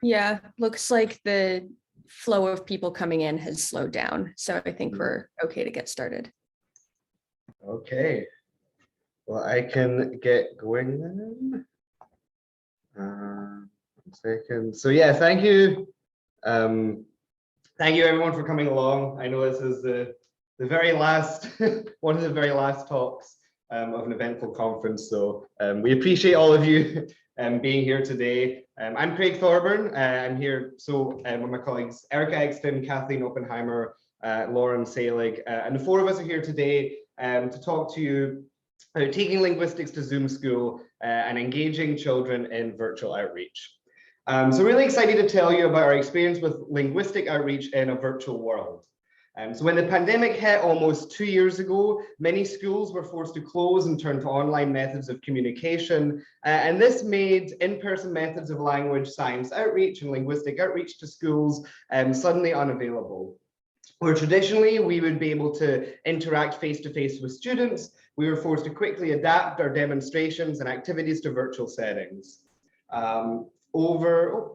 Yeah, looks like the flow of people coming in has slowed down. So I think we're okay to get started. Okay. Well, I can get going then. 1 second. So yeah, thank you. Thank you everyone for coming along. I know this is the very last, one of the very last talks of an eventful conference. So we appreciate all of you being here today. I'm Craig Thorburn. I'm here with my colleagues Erika, Exton, Kathleen, Oppenheimer, Lauren, Salig, and the four of us are here today to talk to you about taking linguistics to Zoom school and engaging children in virtual outreach. So really excited to tell you about our experience with linguistic outreach in a virtual world. So when the pandemic hit almost 2 years ago, many schools were forced to close and turn to online methods of communication. And this made in-person methods of language science outreach and linguistic outreach to schools suddenly unavailable. Where traditionally we would be able to interact face-to-face with students, we were forced to quickly adapt our demonstrations and activities to virtual settings. Over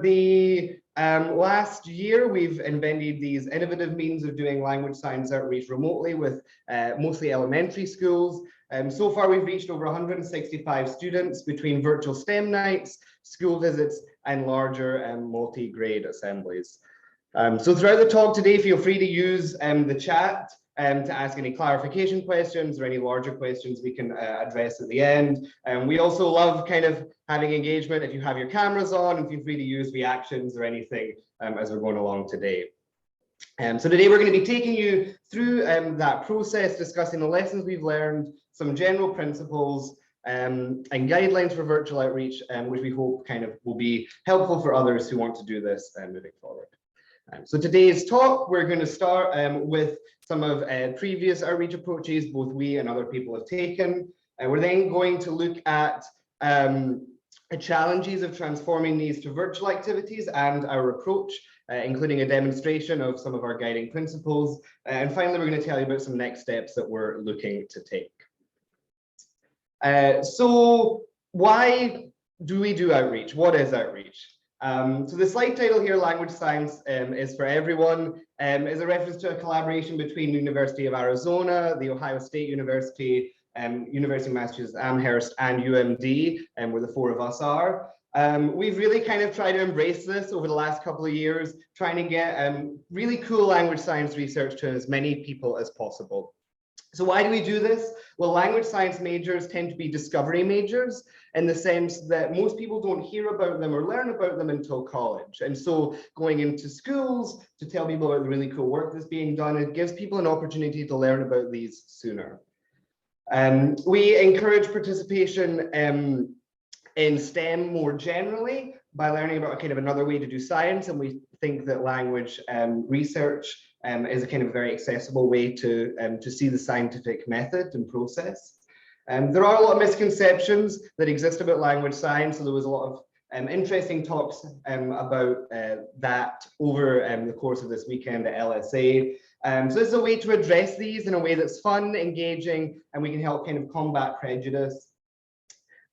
the last year, we've invented these innovative means of doing language science outreach remotely with mostly elementary schools. So far, we've reached over 165 students between virtual STEM nights, school visits, and larger multi-grade assemblies. So throughout the talk today, feel free to use the chat to ask any clarification questions or any larger questions we can address at the end. We also love kind of having engagement. If you have your cameras on, and feel free to use reactions or anything as we're going along today. So today we're going to be taking you through that process, discussing the lessons we've learned, some general principles and guidelines for virtual outreach, which we hope kind of will be helpful for others who want to do this moving forward. So today's talk, we're going to start with some of previous outreach approaches both we and other people have taken. We're then going to look at the challenges of transforming these to virtual activities and our approach, including a demonstration of some of our guiding principles. And finally, we're going to tell you about some next steps that we're looking to take. So why do we do outreach? What is outreach? So the slide title here, Language Science is for Everyone, is a reference to a collaboration between the University of Arizona, the Ohio State University, University of Massachusetts Amherst, and UMD, where the four of us are. We've really kind of tried to embrace this over the last couple of years, trying to get really cool language science research to as many people as possible. So why do we do this? Well, language science majors tend to be discovery majors in the sense that most people don't hear about them or learn about them until college. And so going into schools to tell people about the really cool work that's being done, it gives people an opportunity to learn about these sooner. We encourage participation in STEM more generally by learning about kind of another way to do science. And we think that language research is a kind of very accessible way to see the scientific method and process. There are a lot of misconceptions that exist about language science. So there was a lot of interesting talks about that over the course of this weekend at LSA. So this is a way to address these in a way that's fun, engaging, and we can help kind of combat prejudice.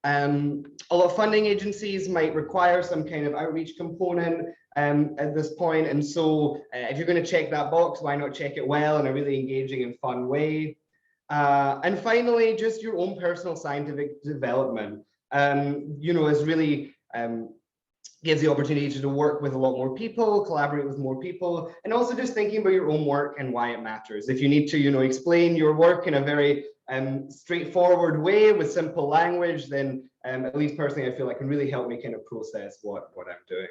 A lot of funding agencies might require some kind of outreach component at this point. And so if you're going to check that box, why not check it well in a really engaging and fun way? And finally, just your own personal scientific development, is really gives the opportunity to work with a lot more people, collaborate with more people, and also just thinking about your own work and why it matters. If you need to, explain your work in a very straightforward way with simple language, then at least personally, I feel like can really help me kind of process what I'm doing.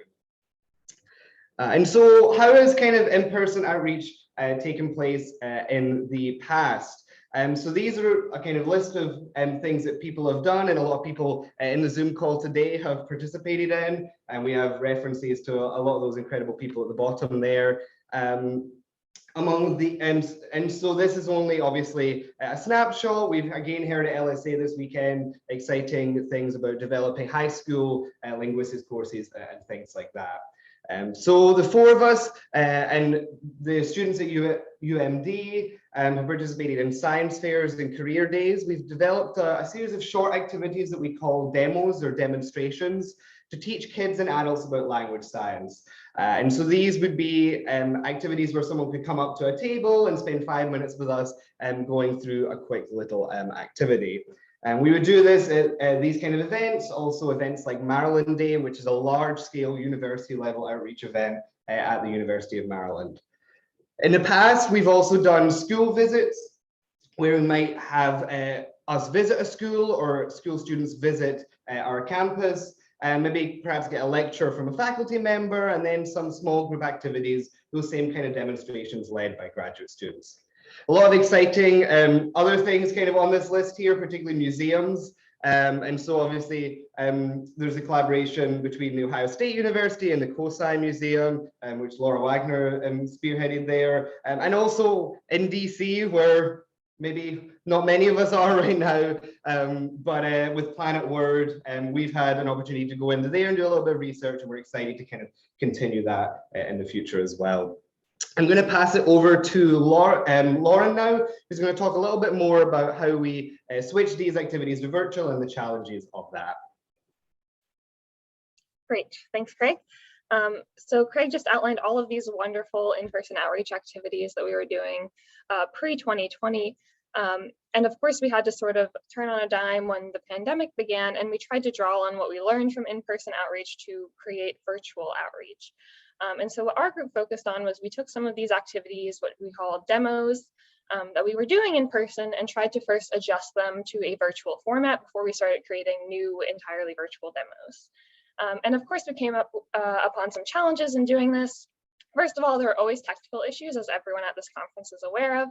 And so how has kind of in-person outreach taken place in the past? So these are a kind of list of things that people have done, and a lot of people in the Zoom call today have participated in, and we have references to a lot of those incredible people at the bottom there. Among the and so this is only obviously a snapshot. We've again heard at LSA this weekend exciting things about developing high school linguistics courses and things like that. So the four of us and the students at UMD have participated in science fairs and career days. We've developed a series of short activities that we call demos or demonstrations to teach kids and adults about language science. And so these would be activities where someone could come up to a table and spend 5 minutes with us going through a quick little activity. And we would do this at these kind of events, also events like Maryland Day, which is a large-scale university-level outreach event at the University of Maryland. In the past, we've also done school visits, where we might have us visit a school or school students visit our campus, and maybe perhaps get a lecture from a faculty member, and then some small group activities, those same kind of demonstrations led by graduate students. A lot of exciting other things kind of on this list here, particularly museums. And so obviously there's a collaboration between the Ohio State University and the COSI Museum, which Laura Wagner spearheaded there. And also in DC, where maybe not many of us are right now, but with Planet Word, we've had an opportunity to go into there and do a little bit of research, and we're excited to kind of continue that in the future as well. I'm going to pass it over to Lauren now, who's going to talk a little bit more about how we switch these activities to virtual and the challenges of that. Great, thanks, Craig. So Craig just outlined all of these wonderful in-person outreach activities that we were doing pre-2020. And of course, we had to sort of turn on a dime when the pandemic began, and we tried to draw on what we learned from in-person outreach to create virtual outreach. And so what our group focused on was we took some of these activities, what we call demos, that we were doing in person, and tried to first adjust them to a virtual format before we started creating new entirely virtual demos. And of course, we came up upon some challenges in doing this. First of all, there are always technical issues, as everyone at this conference is aware of.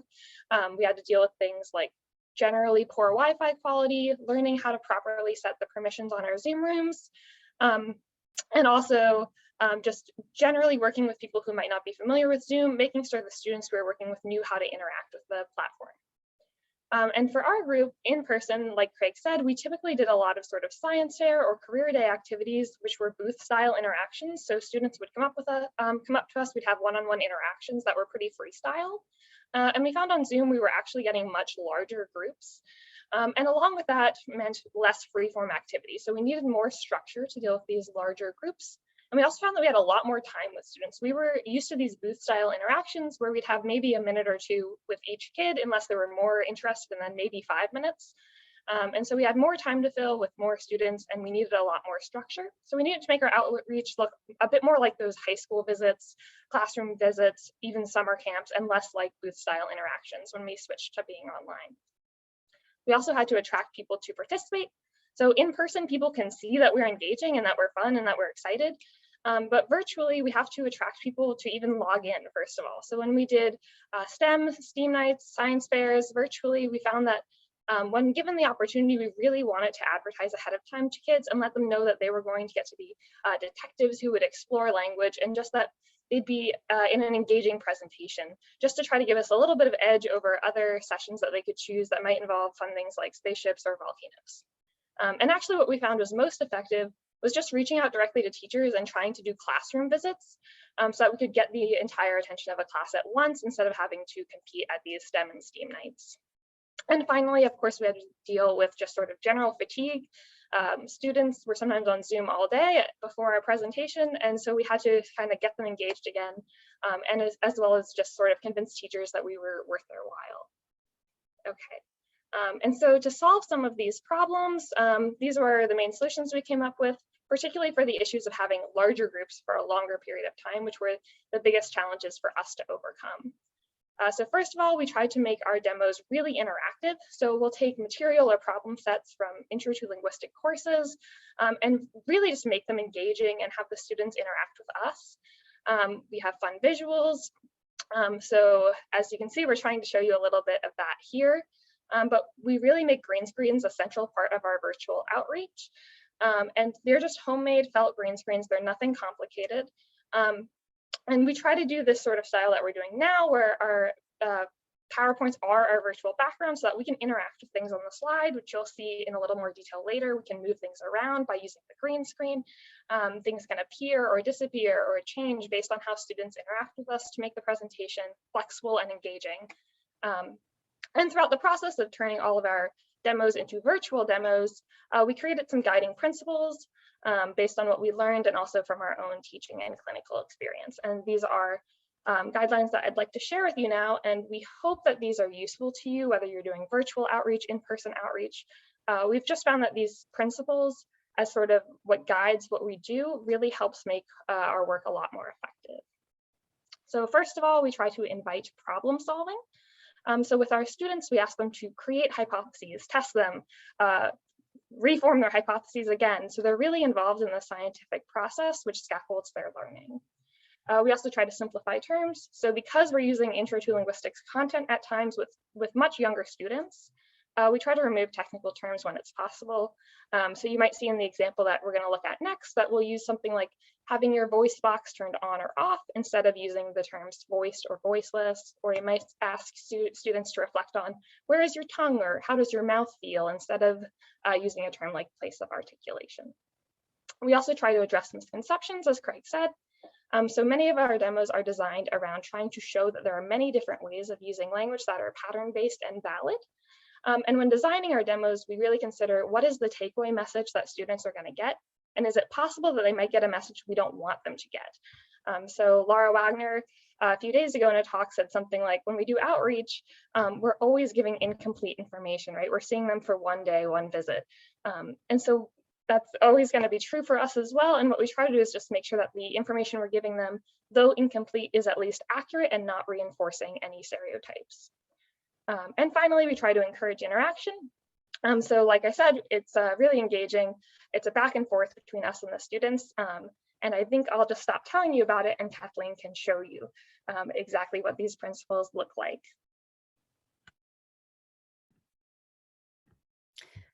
We had to deal with things like generally poor Wi-Fi quality, learning how to properly set the permissions on our Zoom rooms, and also just generally working with people who might not be familiar with Zoom, making sure the students we were working with knew how to interact with the platform. And for our group in person, like Craig said, we typically did a lot of sort of science fair or career day activities, which were booth style interactions. So students would come up to us, we'd have one-on-one interactions that were pretty freestyle. And we found on Zoom, we were actually getting much larger groups. And along with that meant less free-form activity. So we needed more structure to deal with these larger groups. And we also found that we had a lot more time with students. We were used to these booth style interactions where we'd have maybe a minute or two with each kid, unless they were more interested, and then maybe 5 minutes. And so we had more time to fill with more students, and we needed a lot more structure. So we needed to make our outreach look a bit more like those high school visits, classroom visits, even summer camps, and less like booth style interactions when we switched to being online. We also had to attract people to participate. So in person, people can see that we're engaging and that we're fun and that we're excited. But virtually, we have to attract people to even log in, first of all. So when we did STEM nights, science fairs virtually, we found that when given the opportunity, we really wanted to advertise ahead of time to kids and let them know that they were going to get to be detectives who would explore language, and just that they'd be in an engaging presentation, just to try to give us a little bit of edge over other sessions that they could choose that might involve fun things like spaceships or volcanoes. And actually what we found was most effective was just reaching out directly to teachers and trying to do classroom visits so that we could get the entire attention of a class at once instead of having to compete at these STEM and STEAM nights. And finally, of course, we had to deal with just sort of general fatigue. Students were sometimes on Zoom all day before our presentation, and so we had to kind of get them engaged again, and as well as just sort of convince teachers that we were worth their while. Okay. And so to solve some of these problems, these were the main solutions we came up with, particularly for the issues of having larger groups for a longer period of time, which were the biggest challenges for us to overcome. So first of all, we tried to make our demos really interactive. So we'll take material or problem sets from intro to linguistic courses and really just make them engaging and have the students interact with us. We have fun visuals. So as you can see, we're trying to show you a little bit of that here. But we really make green screens a central part of our virtual outreach. And they're just homemade felt green screens. They're nothing complicated. And we try to do this sort of style that we're doing now, where our PowerPoints are our virtual background so that we can interact with things on the slide, which you'll see in a little more detail later. We can move things around by using the green screen. Things can appear or disappear or change based on how students interact with us to make the presentation flexible and engaging. And throughout the process of turning all of our demos into virtual demos, we created some guiding principles based on what we learned and also from our own teaching and clinical experience. And these are guidelines that I'd like to share with you now. And we hope that these are useful to you, whether you're doing virtual outreach, in-person outreach. We've just found that these principles, as sort of what guides what we do, really helps make our work a lot more effective. So first of all, we try to invite problem solving. So with our students, we ask them to create hypotheses, test them, reform their hypotheses again. So they're really involved in the scientific process, which scaffolds their learning. We also try to simplify terms. So because we're using Intro to Linguistics content at times with much younger students, we try to remove technical terms when it's possible. So you might see in the example that we're going to look at next that we'll use something like having your voice box turned on or off instead of using the terms voiced or voiceless. Or you might ask students to reflect on where is your tongue or how does your mouth feel instead of using a term like place of articulation. We also try to address misconceptions, as Craig said. So many of our demos are designed around trying to show that there are many different ways of using language that are pattern-based and valid. And when designing our demos, we really consider what is the takeaway message that students are going to get, and is it possible that they might get a message we don't want them to get? So Laura Wagner, a few days ago in a talk, said something like, when we do outreach, we're always giving incomplete information, right? We're seeing them for one day, one visit. And so that's always going to be true for us as well. And what we try to do is just make sure that the information we're giving them, though incomplete, is at least accurate and not reinforcing any stereotypes. And finally, we try to encourage interaction. So like I said, it's really engaging. It's a back and forth between us and the students. And I think I'll just stop telling you about it and Kathleen can show you exactly what these principles look like.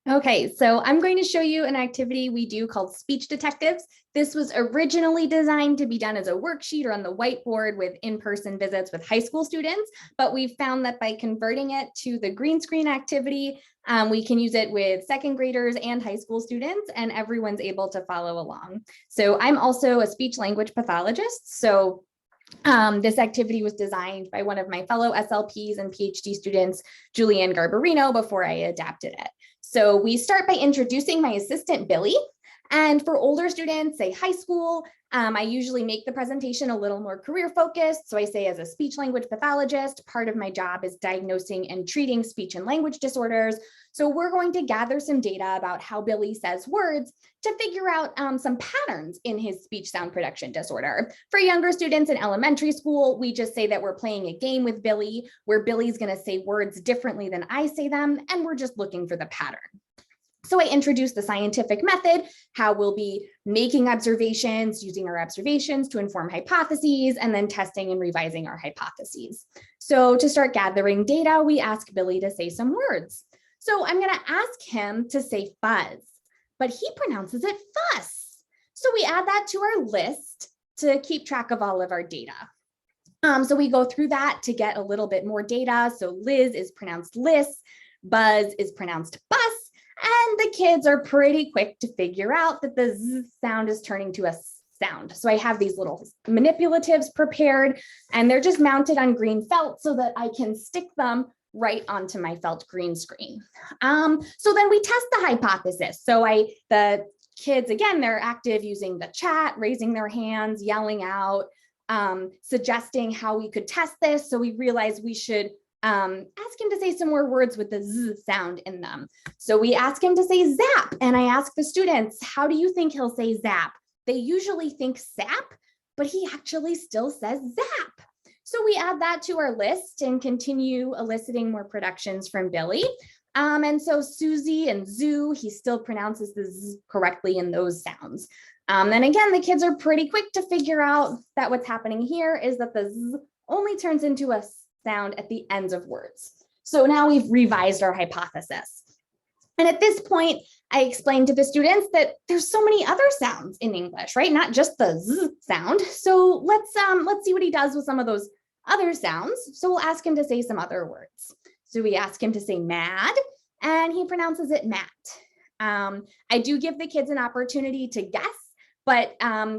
Okay, so I'm going to show you an activity we do called Speech Detectives. This was originally designed to be done as a worksheet or on the whiteboard with in-person visits with high school students, but we've found that by converting it to the green screen activity, we can use it with second graders and high school students, and everyone's able to follow along. So I'm also a speech language pathologist, so this activity was designed by one of my fellow SLPs and PhD students, Julianne Garbarino, before I adapted it. So we start by introducing my assistant, Billy. And for older students, say high school, I usually make the presentation a little more career focused. So I say, as a speech language pathologist, part of my job is diagnosing and treating speech and language disorders. So we're going to gather some data about how Billy says words to figure out some patterns in his speech sound production disorder. For younger students in elementary school, we just say that we're playing a game with Billy, where Billy's going to say words differently than I say them, and we're just looking for the pattern. So I introduced the scientific method, how we'll be making observations, using our observations to inform hypotheses, and then testing and revising our hypotheses. So to start gathering data, we ask Billy to say some words. So I'm going to ask him to say fuzz, but he pronounces it fuss. So we add that to our list to keep track of all of our data. So we go through that to get a little bit more data. So Liz is pronounced Liss, Buzz is pronounced Bus, and the kids are pretty quick to figure out that the Z sound is turning to a sound. So I have these little manipulatives prepared, and they're just mounted on green felt so that I can stick them right onto my felt green screen. So then we test the hypothesis. So the kids, again, they're active using the chat, raising their hands, yelling out, suggesting how we could test this. So we realized we should ask him to say some more words with the Z sound in them. So we ask him to say zap, and I ask the students, how do you think he'll say zap? They usually think sap, but he actually still says zap. So we add that to our list and continue eliciting more productions from Billy. And so Susie and zoo, he still pronounces the Z correctly in those sounds. And again, the kids are pretty quick to figure out that what's happening here is that the Z only turns into a sound at the ends of words. So now we've revised our hypothesis. And at this point, I explained to the students that there's so many other sounds in English, right? Not just the Z sound. So let's see what he does with some of those other sounds. So we'll ask him to say some other words. So we ask him to say mad, and he pronounces it mat. I do give the kids an opportunity to guess, but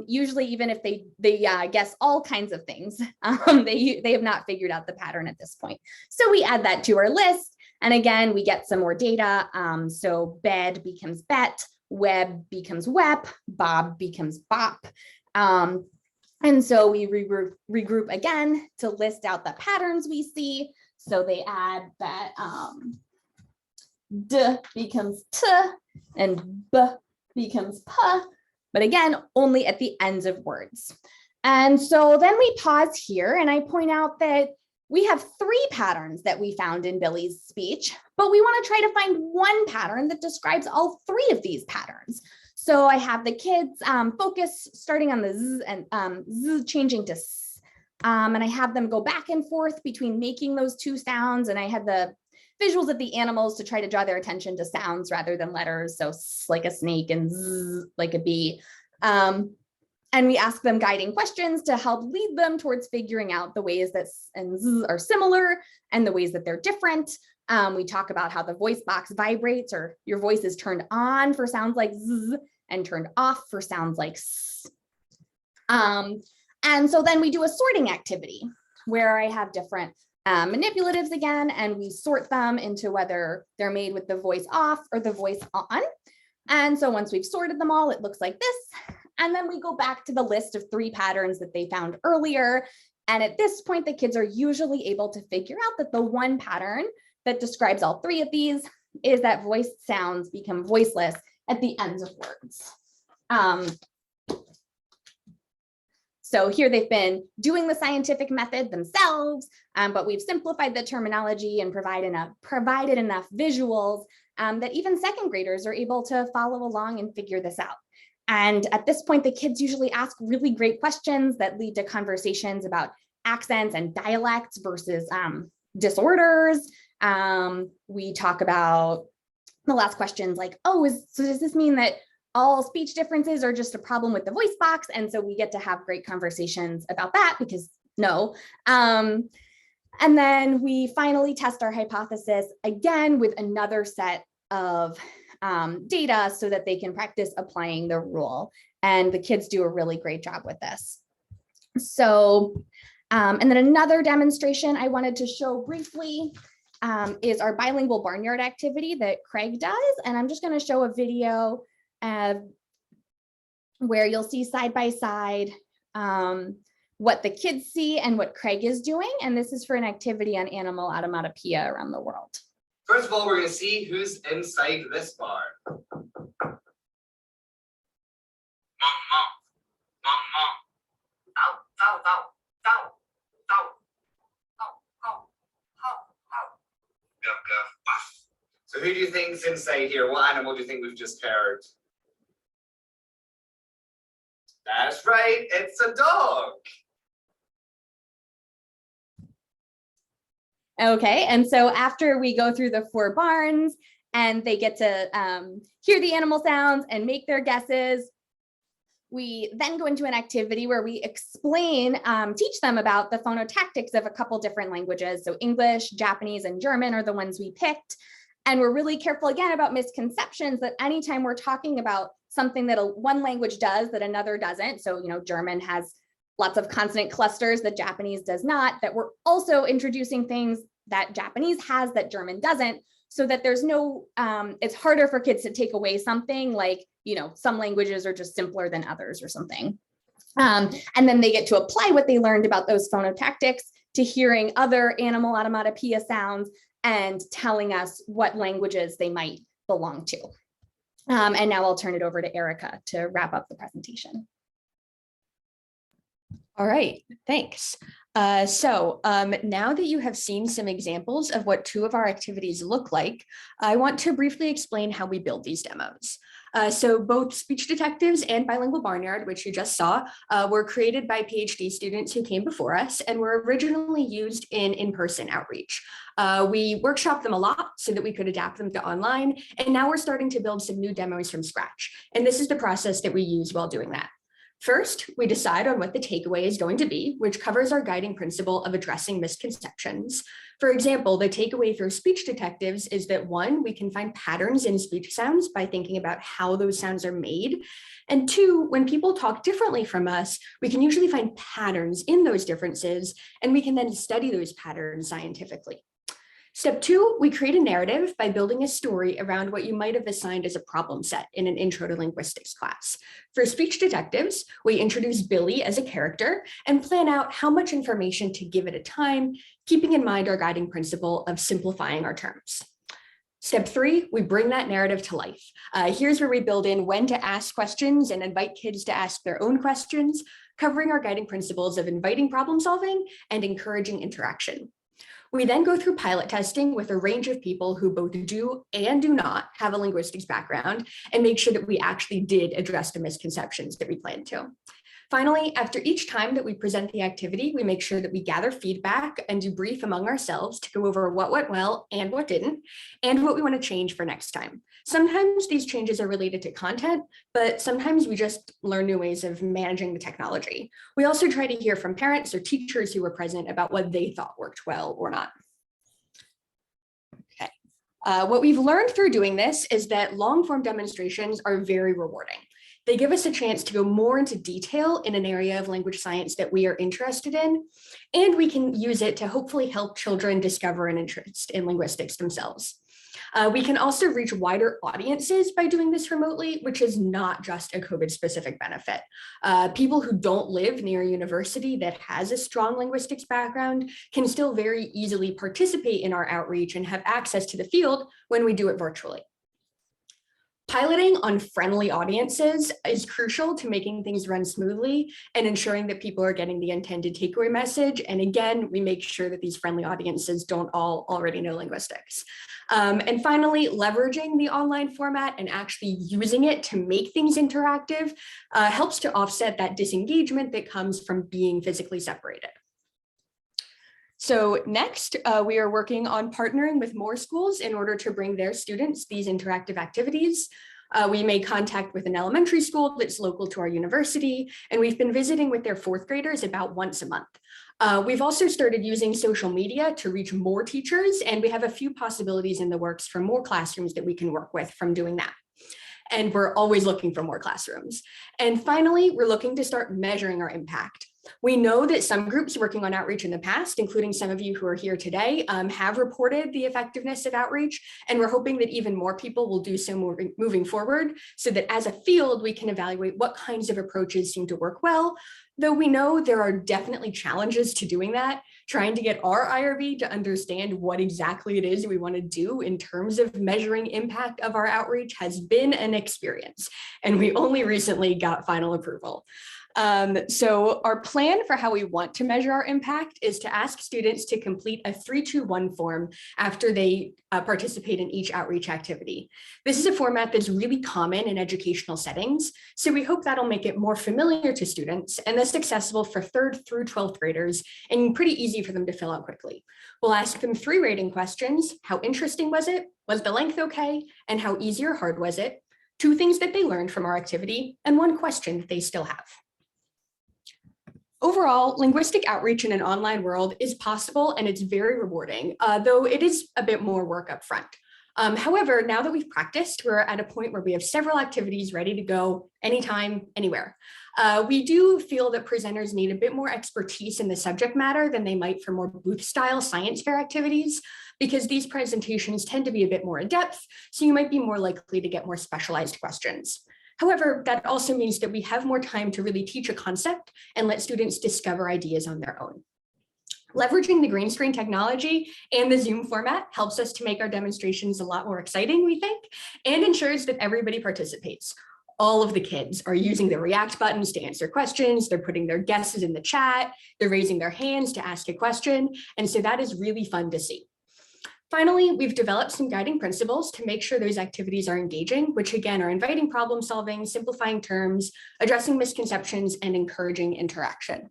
usually even if they guess all kinds of things, they have not figured out the pattern at this point. So we add that to our list. And again, we get some more data. So bed becomes bet, web becomes wep, bob becomes bop. And so we regroup again to list out the patterns we see. So they add that d becomes t and b becomes p, but again, only at the ends of words. And so then we pause here and I point out that we have 3 patterns that we found in Billy's speech, but we want to try to find one pattern that describes all 3 of these patterns. So I have the kids focus starting on the z and z changing to s. And I have them go back and forth between making those 2 sounds. And I had the visuals of the animals to try to draw their attention to sounds rather than letters. So s like a snake and z like a bee. And we ask them guiding questions to help lead them towards figuring out the ways that s and z are similar and the ways that they're different. We talk about how the voice box vibrates, or your voice is turned on for sounds like z and turned off for sounds like s. And so then we do a sorting activity where I have different manipulatives again, and we sort them into whether they're made with the voice off or the voice on. And so once we've sorted them all, it looks like this. And then we go back to the list of 3 patterns that they found earlier. And at this point, the kids are usually able to figure out that the one pattern that describes all 3 of these is that voiced sounds become voiceless at the ends of words. So here they've been doing the scientific method themselves, but we've simplified the terminology and provided enough visuals that even 2nd graders are able to follow along and figure this out. And at this point, the kids usually ask really great questions that lead to conversations about accents and dialects versus disorders. We talk about the last questions like, oh, so does this mean that all speech differences are just a problem with the voice box? And so we get to have great conversations about that, because no. And then we finally test our hypothesis again with another set of data so that they can practice applying the rule. And the kids do a really great job with this. So, and then another demonstration I wanted to show briefly is our bilingual barnyard activity that Craig does. And I'm just going to show a video where you'll see side by side what the kids see and what Craig is doing. And this is for an activity on animal automatopoeia around the world. First of all, we're going to see who's inside this barn. Mom, mom. Ow, ow, ow, ow, ow, ow, ow, ow, ow. Guff, guff, buff. So who do you think's inside here? What animal do you think we've just heard? That's right, it's a dog. Okay, and so after we go through the 4 barns and they get to hear the animal sounds and make their guesses, we then go into an activity where we explain, teach them about the phonotactics of a couple different languages. So English, Japanese, and German are the ones we picked. And we're really careful again about misconceptions, that anytime we're talking about something that one language does that another doesn't, so German has lots of consonant clusters that Japanese does not, that we're also introducing things that Japanese has that German doesn't, so that there's no, it's harder for kids to take away something like, some languages are just simpler than others or something. And then they get to apply what they learned about those phonotactics to hearing other animal automatopoeia sounds and telling us what languages they might belong to. And now I'll turn it over to Erika to wrap up the presentation. All right, thanks. So now that you have seen some examples of what 2 of our activities look like, I want to briefly explain how we build these demos. So both Speech Detectives and Bilingual Barnyard, which you just saw, were created by PhD students who came before us and were originally used in in-person outreach. We workshopped them a lot so that we could adapt them to online, and now we're starting to build some new demos from scratch. And this is the process that we use while doing that. First, we decide on what the takeaway is going to be, which covers our guiding principle of addressing misconceptions. For example, the takeaway for speech detectives is that 1, we can find patterns in speech sounds by thinking about how those sounds are made. And 2, when people talk differently from us, we can usually find patterns in those differences, and we can then study those patterns scientifically. Step 2, we create a narrative by building a story around what you might have assigned as a problem set in an intro to linguistics class. For speech detectives, we introduce Billy as a character and plan out how much information to give at a time, keeping in mind our guiding principle of simplifying our terms. Step 3, we bring that narrative to life. Here's where we build in when to ask questions and invite kids to ask their own questions, covering our guiding principles of inviting problem solving and encouraging interaction. We then go through pilot testing with a range of people who both do and do not have a linguistics background and make sure that we actually did address the misconceptions that we planned to. Finally, after each time that we present the activity, we make sure that we gather feedback and debrief among ourselves to go over what went well and what didn't, and what we want to change for next time. Sometimes these changes are related to content, but sometimes we just learn new ways of managing the technology. We also try to hear from parents or teachers who were present about what they thought worked well or not. Okay. What we've learned through doing this is that long-form demonstrations are very rewarding. They give us a chance to go more into detail in an area of language science that we are interested in, and we can use it to hopefully help children discover an interest in linguistics themselves. We can also reach wider audiences by doing this remotely, which is not just a COVID-specific benefit. People who don't live near a university that has a strong linguistics background can still very easily participate in our outreach and have access to the field when we do it virtually. Piloting on friendly audiences is crucial to making things run smoothly and ensuring that people are getting the intended takeaway message. And again, we make sure that these friendly audiences don't all already know linguistics. And finally, leveraging the online format and actually using it to make things interactive helps to offset that disengagement that comes from being physically separated. So next, we are working on partnering with more schools in order to bring their students these interactive activities. We made contact with an elementary school that's local to our university, and we've been visiting with their 4th graders about once a month. We've also started using social media to reach more teachers, and we have a few possibilities in the works for more classrooms that we can work with from doing that. And we're always looking for more classrooms. And finally, we're looking to start measuring our impact. We know that some groups working on outreach in the past, including some of you who are here today, have reported the effectiveness of outreach, and we're hoping that even more people will do so moving forward, so that as a field, we can evaluate what kinds of approaches seem to work well, though we know there are definitely challenges to doing that. Trying to get our IRB to understand what exactly it is we want to do in terms of measuring impact of our outreach has been an experience, and we only recently got final approval. So our plan for how we want to measure our impact is to ask students to complete a 3-2-1 form after they participate in each outreach activity. This is a format that's really common in educational settings, so we hope that'll make it more familiar to students and thus accessible for 3rd through 12th graders and pretty easy for them to fill out quickly. We'll ask them 3 rating questions: how interesting was it? Was the length okay? And how easy or hard was it? 2 things that they learned from our activity, and 1 question that they still have. Overall, linguistic outreach in an online world is possible and it's very rewarding, though it is a bit more work up front. However, now that we've practiced, we're at a point where we have several activities ready to go anytime, anywhere. We do feel that presenters need a bit more expertise in the subject matter than they might for more booth-style science fair activities, because these presentations tend to be a bit more in depth, so you might be more likely to get more specialized questions. However, that also means that we have more time to really teach a concept and let students discover ideas on their own. Leveraging the green screen technology and the Zoom format helps us to make our demonstrations a lot more exciting, we think, and ensures that everybody participates. All of the kids are using the react buttons to answer questions, they're putting their guesses in the chat, they're raising their hands to ask a question, and so that is really fun to see. Finally, we've developed some guiding principles to make sure those activities are engaging, which again are inviting problem solving, simplifying terms, addressing misconceptions, and encouraging interaction.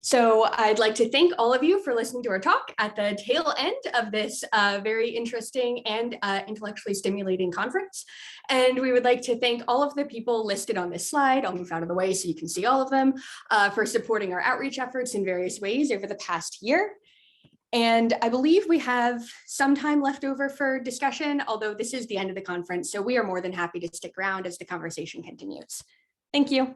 So I'd like to thank all of you for listening to our talk at the tail end of this very interesting and intellectually stimulating conference. And we would like to thank all of the people listed on this slide. I'll move out of the way so you can see all of them, for supporting our outreach efforts in various ways over the past year. And I believe we have some time left over for discussion, although this is the end of the conference, so we are more than happy to stick around as the conversation continues. Thank you.